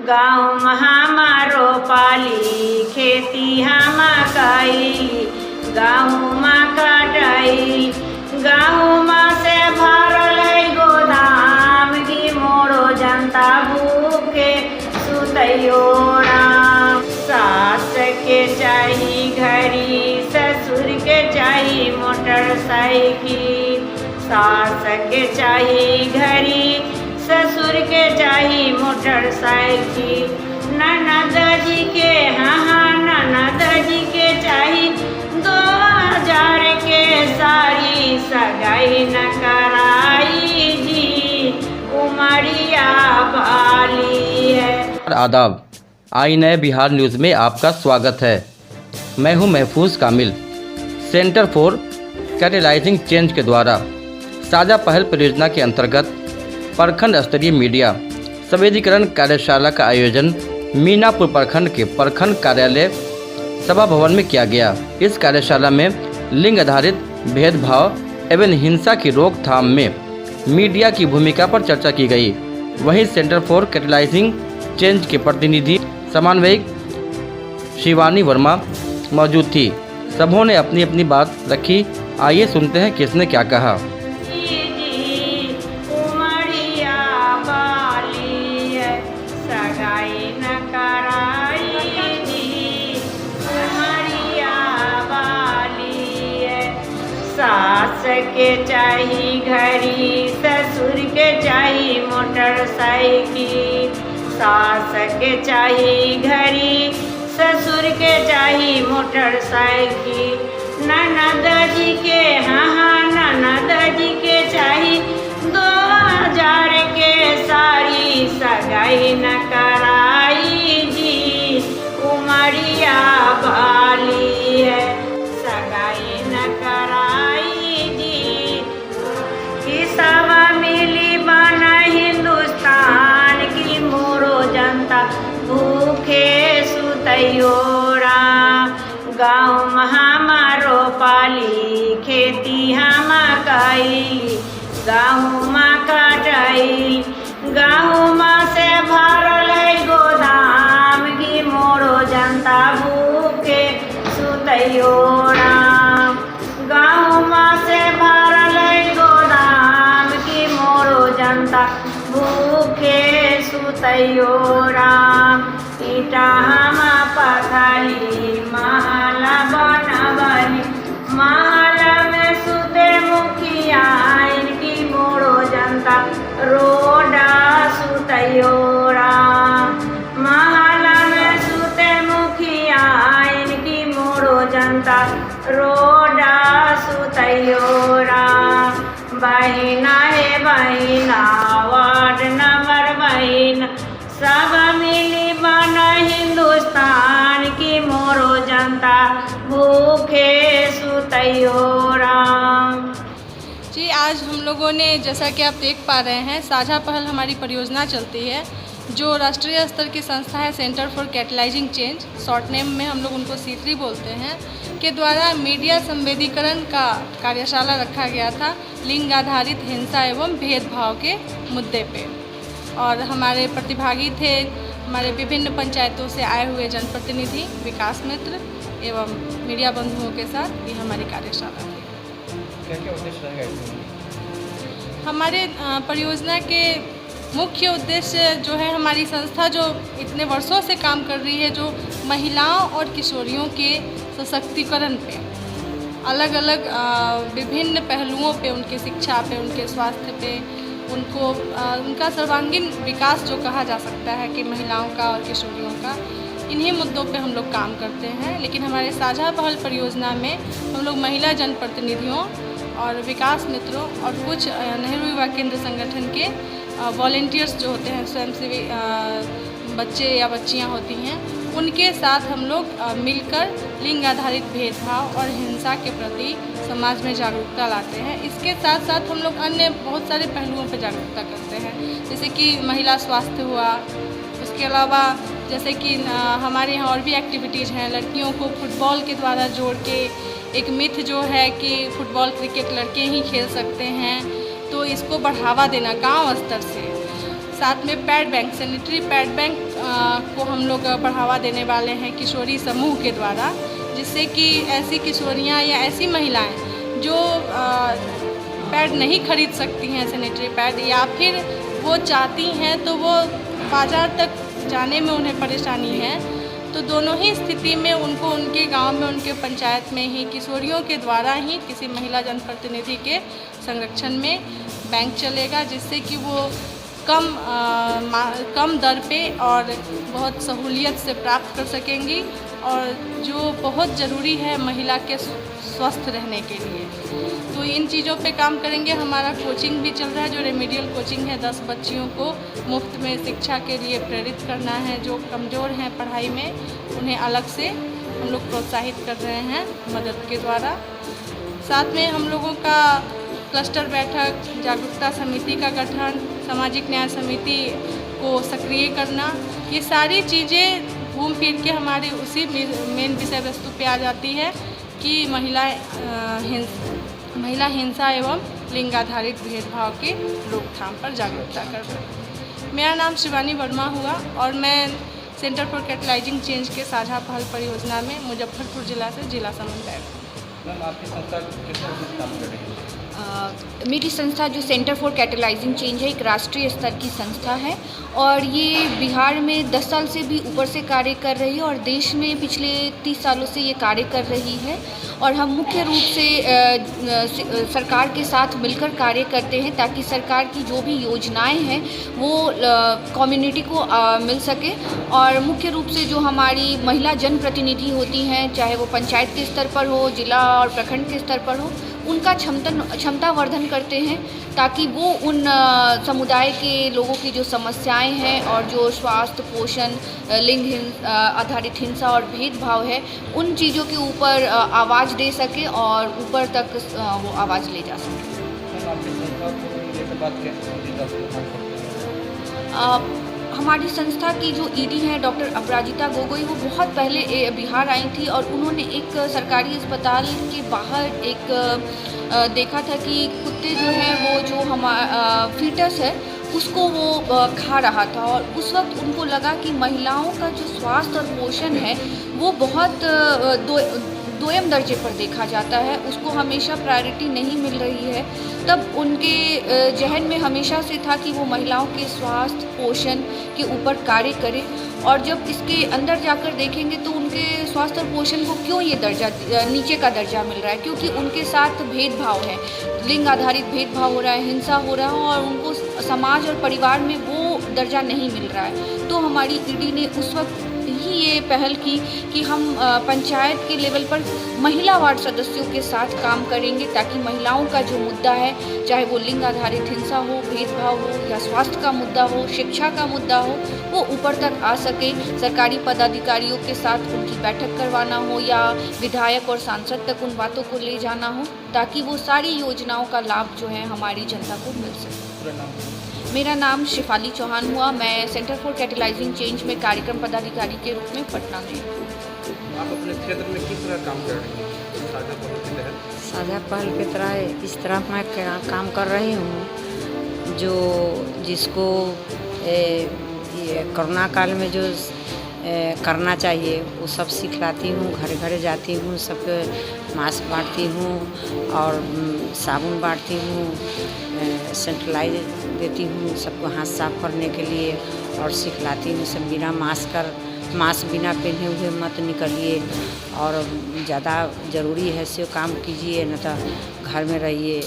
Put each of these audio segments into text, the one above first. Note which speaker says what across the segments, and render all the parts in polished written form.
Speaker 1: गाँव हमारो पाली खेती हम कई गाँव में कटई गाँव से भरल है गोदाम की मोरो जनता भूखे सुतयोड़ा सास के चाही घड़ी ससुर के चाही मोटरसाइकिल सास के चाही घड़ी ससुर के चाही मोटरसाइकिल ननद जी के हाँ ननद जी के चाही 2000 के साड़ी सगाई न कराई जी उमरिया वाली है।
Speaker 2: आदाब, आई नए बिहार न्यूज़ में आपका स्वागत है। मैं हूं महफूज कामिल। सेंटर फॉर कैटेलाइजिंग चेंज के द्वारा साझा पहल परियोजना के अंतर्गत प्रखंड स्तरीय मीडिया संवेदीकरण कार्यशाला का आयोजन मीनापुर प्रखंड के प्रखंड कार्यालय सभा भवन में किया गया। इस कार्यशाला में लिंग आधारित भेदभाव एवं हिंसा की रोकथाम में मीडिया की भूमिका पर चर्चा की गई। वहीं सेंटर फॉर कैटेलाइजिंग चेंज के प्रतिनिधि समन्वयक शिवानी वर्मा मौजूद थी। सबों ने अपनी अपनी बात रखी। आइए सुनते हैं किसने क्या कहा।
Speaker 1: सास के चाही घड़ी ससुर के चाही मोटरसाइकिल सास के चाही घड़ी ससुर के चाही मोटरसाइकिल ननद जी के हाँ ननद जी के चाही 2000 के साड़ी सगाई न कराई जी उमरिया वाली है सगाई न कराई जी कि सब मिली बना हिंदुस्तान की मोरो जनता भूखे सुतयोरा गाँव हमारो पाली खेती हम कई गाँव में कटई गाँव से भरल है गोदाम की मोरो जनता भूखे सुतयोड़ा गाँव से भरल है गोदाम की मोरो जनता भूखे सुतयोड़ा ईटा हम पथरी महल बनबनी महल में सुते मुखिया इनकी मोरो जनता रोडा सुतयोड़ा महल में सुते मुखिया इनकी मोरो जनता रोडा सुतयोड़ा बहिना है बहिना वार्ड नंबर बहिना सब मिली बना हिंदुस्तान की मोरो जनता भूखे सुतयोरा।
Speaker 3: जी आज हम लोगों ने जैसा कि आप देख पा रहे हैं साझा पहल हमारी परियोजना चलती है जो राष्ट्रीय स्तर की संस्था है centre for catalysing change short name में हम लोग उनको C3 बोलते हैं के द्वारा मीडिया संवेदीकरण का कार्यशाला रखा गया था लिंग आधारित हिंसा एवं भेदभाव के मुद्दे पे और हमारे प्रतिभागी थे हमारे विभिन्न पंचायतों से आए हुए जनप्रतिनिधि विकास मित्र एवं मीडिया बंधुओं के साथ ये हमारी कार्यशाला थी।
Speaker 2: क्या उद्देश्य रहेगा?
Speaker 3: हमारे परियोजना के मुख्य उद्देश्य जो है हमारी संस्था जो इतने वर्षों से काम कर रही है जो महिलाओं और किशोरियों के सशक्तिकरण पे अलग अलग विभिन्न पहलुओं पे उनके शिक्षा पे उनके स्वास्थ्य पे उनको उनका सर्वांगीण विकास जो कहा जा सकता है कि महिलाओं का और किशोरियों का इन्हीं मुद्दों पे हम लोग काम करते हैं। लेकिन हमारे साझा पहल परियोजना में हम लोग महिला जनप्रतिनिधियों और विकास मित्रों और कुछ नेहरू युवा केंद्र संगठन के वॉलंटियर्स जो होते हैं स्वयंसेवी बच्चे या बच्चियां होती हैं उनके साथ हम लोग मिलकर लिंग आधारित भेदभाव और हिंसा के प्रति समाज में जागरूकता लाते हैं। इसके साथ साथ हम लोग अन्य बहुत सारे पहलुओं पर जागरूकता करते हैं जैसे कि महिला स्वास्थ्य हुआ। उसके अलावा जैसे कि हमारे यहाँ और भी एक्टिविटीज़ हैं लड़कियों को फुटबॉल के द्वारा जोड़ के एक मिथ जो है कि फुटबॉल क्रिकेट लड़के ही खेल सकते हैं तो इसको बढ़ावा देना गांव स्तर से। साथ में pad bank sanitary pad bank को हम लोग बढ़ावा देने वाले हैं किशोरी समूह के द्वारा, जिससे कि ऐसी किशोरियाँ या ऐसी महिलाएं जो पैड नहीं खरीद सकती हैं, सैनिटरी पैड, या फिर वो चाहती हैं तो वो बाज़ार तक जाने में उन्हें परेशानी है, तो दोनों ही स्थिति में उनको उनके गांव में, उनके पंचायत में ही किशोरियों के द्वारा ही किसी महिला जनप्रतिनिधि के संरक्षण में बैंक चलेगा, जिससे कि वो कम दर पे और बहुत सहूलियत से प्राप्त कर सकेंगी, और जो बहुत ज़रूरी है महिला के स्वस्थ रहने के लिए। तो इन चीज़ों पे काम करेंगे। हमारा कोचिंग भी चल रहा है, जो रेमेडियल कोचिंग है, 10 बच्चियों को मुफ्त में शिक्षा के लिए प्रेरित करना है। जो कमज़ोर हैं पढ़ाई में, उन्हें अलग से हम लोग प्रोत्साहित कर रहे हैं मदद के द्वारा। साथ में हम लोगों का क्लस्टर बैठक, जागरूकता समिति का गठन, सामाजिक न्याय समिति को सक्रिय करना, ये सारी चीज़ें घूम फिर के हमारे उसी मेन विषय वस्तु पे आ जाती है कि महिला हिंसा एवं लिंग आधारित भेदभाव के रोकथाम पर जागरूकता करना। मेरा नाम शिवानी वर्मा हुआ और मैं सेंटर फॉर कैटलाइजिंग चेंज के साझा पहल परियोजना में मुजफ्फरपुर जिला से जिला समन्वयक हूँ।
Speaker 2: मैम, आपकी संस्था किस तरह से काम कर रही है?
Speaker 4: मेरी संस्था जो सेंटर फॉर कैटलाइजिंग चेंज है, एक राष्ट्रीय स्तर की संस्था है और ये बिहार में 10 साल से भी ऊपर से कार्य कर रही है और देश में पिछले 30 सालों से ये कार्य कर रही है। और हम मुख्य रूप से सरकार के साथ मिलकर कार्य करते हैं ताकि सरकार की जो भी योजनाएं हैं वो कम्युनिटी को मिल सके। और मुख्य रूप से जो हमारी महिला जनप्रतिनिधि होती हैं, चाहे वो पंचायत के स्तर पर हो, जिला और प्रखंड के स्तर पर हो, उनका क्षमता वर्धन करते हैं ताकि वो उन समुदाय के लोगों की जो समस्याएं हैं और जो स्वास्थ्य, पोषण, लिंग आधारित हिंसा और भेदभाव है, उन चीज़ों के ऊपर आवाज़ दे सके और ऊपर तक वो आवाज़ ले जा सके। हमारी संस्था की जो ईडी हैं डॉक्टर अपराजिता गोगोई, वो बहुत पहले बिहार आई थी और उन्होंने एक सरकारी अस्पताल के बाहर एक देखा था कि कुत्ते जो हैं वो जो फीटस है उसको वो खा रहा था और उस वक्त उनको लगा कि महिलाओं का जो स्वास्थ्य और पोषण है वो बहुत दोयम दर्जे पर देखा जाता है, उसको हमेशा प्रायोरिटी नहीं मिल रही है। तब उनके जहन में हमेशा से था कि वो महिलाओं के स्वास्थ्य पोषण के ऊपर कार्य करें और जब इसके अंदर जाकर देखेंगे तो उनके स्वास्थ्य और पोषण को क्यों ये दर्जा नीचे का दर्जा मिल रहा है, क्योंकि उनके साथ भेदभाव है, लिंग आधारित भेदभाव हो रहा है, हिंसा हो रहा है और उनको समाज और परिवार में वो दर्जा नहीं मिल रहा है। तो हमारी ईडी ने उस वक्त ही ये पहल की कि हम पंचायत के लेवल पर महिला वार्ड सदस्यों के साथ काम करेंगे ताकि महिलाओं का जो मुद्दा है, चाहे वो लिंग आधारित हिंसा हो, भेदभाव हो या स्वास्थ्य का मुद्दा हो, शिक्षा का मुद्दा हो, वो ऊपर तक आ सके। सरकारी पदाधिकारियों के साथ उनकी बैठक करवाना हो या विधायक और सांसद तक उन बातों को ले जाना हो ताकि वो सारी योजनाओं का लाभ जो है हमारी जनता को मिल सके। मेरा नाम शिफाली चौहान हुआ। मैं सेंटर फॉर कैटलाइजिंग चेंज में कार्यक्रम पदाधिकारी के रूप में पटना में।
Speaker 2: आप अपने क्षेत्र में किस तरह काम कर रही हैं साझा पहल के तहत?
Speaker 5: साझा पहल की तरह इस तरह मैं काम कर रही हूँ जिसको ये कोरोना काल में जो करना चाहिए वो सब सिखलाती हूँ। घर घर जाती हूँ, सबको मास्क बांटती हूँ और साबुन बांटती हूँ, सैनिटाइज देती हूँ सबको हाथ साफ करने के लिए और सिखलाती हूँ सब बिना मास्क बिना पहने हुए मत निकलिए और ज़्यादा ज़रूरी है से काम कीजिए, न तो घर में रहिए।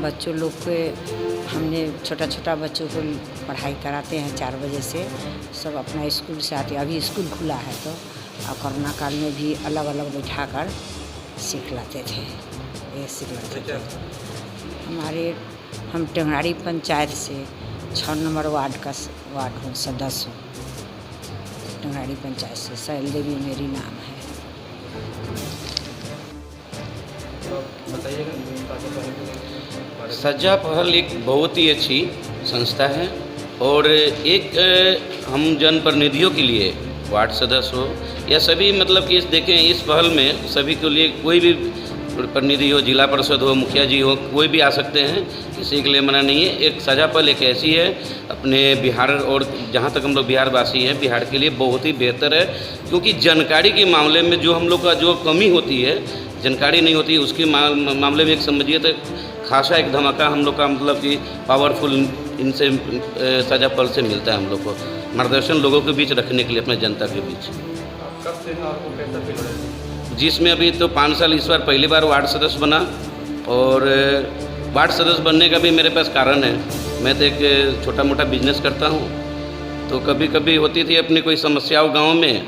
Speaker 5: बच्चों लोग के हमने छोटा बच्चों को पढ़ाई कराते हैं 4 बजे से, सब अपना स्कूल से आते। अभी स्कूल खुला है तो और कोरोना काल में भी अलग अलग बैठा कर सिखलाते थे, ये सिखलाते थे। हम टेंगराड़ी पंचायत से 6 नंबर वार्ड हूँ, सदस्य हूँ टेंगराड़ी पंचायत से। सैल देवी मेरी नाम है।
Speaker 6: साझा पहल एक बहुत ही अच्छी संस्था है और एक हम जनप्रतिनिधियों के लिए वार्ड सदस्य हो या सभी मतलब कि देखें इस पहल में सभी के लिए कोई भी प्रतिनिधि हो, जिला परिषद हो, मुखिया जी हो, कोई भी आ सकते हैं, किसी के लिए मना नहीं है। एक साझा पहल एक ऐसी है अपने बिहार, और जहाँ तक हम लोग बिहार वासी हैं, बिहार के लिए बहुत ही बेहतर है, क्योंकि जानकारी के मामले में जो हम लोग का जो कमी होती है, जानकारी नहीं होती, उसके मामले में एक समझिए तो खासा एक धमाका हम लोग का मतलब कि पावरफुल इनसे साझा पहल से मिलता है हम लोग को, मार्गदर्शन लोगों के बीच रखने के लिए, अपने जनता के बीच।
Speaker 2: कब से आपको कैसा फील हो रहा है?
Speaker 6: जिसमें अभी तो 5 साल, इस बार पहली बार वार्ड सदस्य बना, और वार्ड सदस्य बनने का भी मेरे पास कारण है। मैं तो एक छोटा मोटा बिजनेस करता हूँ, तो कभी कभी होती थी अपनी कोई समस्याओं गांव में,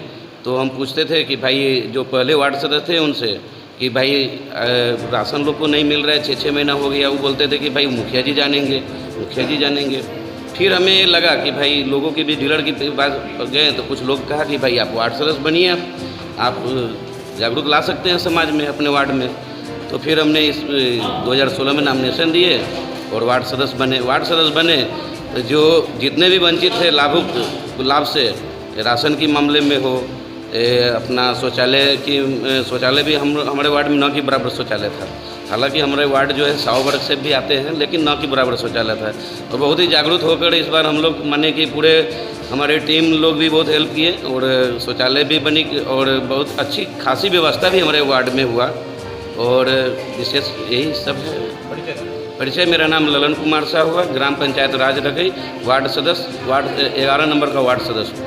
Speaker 6: तो हम पूछते थे कि भाई जो पहले वार्ड सदस्य थे उनसे कि भाई राशन लोग को नहीं मिल रहा है, 6-6 महीना हो गया। वो बोलते थे कि भाई मुखिया जी जानेंगे, मुखिया जी जानेंगे। फिर हमें लगा कि भाई लोगों की भी डीलर की बात गए, तो कुछ लोग कहा कि भाई आप वार्ड सदस्य बनिए, आप जागरूक ला सकते हैं समाज में, अपने वार्ड में। तो फिर हमने इस 2016 में नामिनेशन दिए और वार्ड सदस्य बने। वार्ड सदस्य बने तो जो जितने भी वंचित थे लाभ से, राशन के मामले में हो, अपना शौचालय भी हमारे वार्ड में 9 के बराबर शौचालय था। हालांकि हमारे वार्ड जो है 100 वर्ग से भी आते हैं, लेकिन 9 के बराबर शौचालय था। और बहुत ही जागरूक होकर इस बार हम लोग माने कि पूरे हमारे टीम लोग भी बहुत हेल्प किए, और शौचालय भी बनी, और बहुत अच्छी खासी व्यवस्था भी हमारे वार्ड में हुआ। और विशेष यही सब है। परिचय, मेरा नाम ललन कुमार शाह हुआ, ग्राम पंचायत राज रखई, वार्ड सदस्य, वार्ड 11 नंबर का वार्ड सदस्य।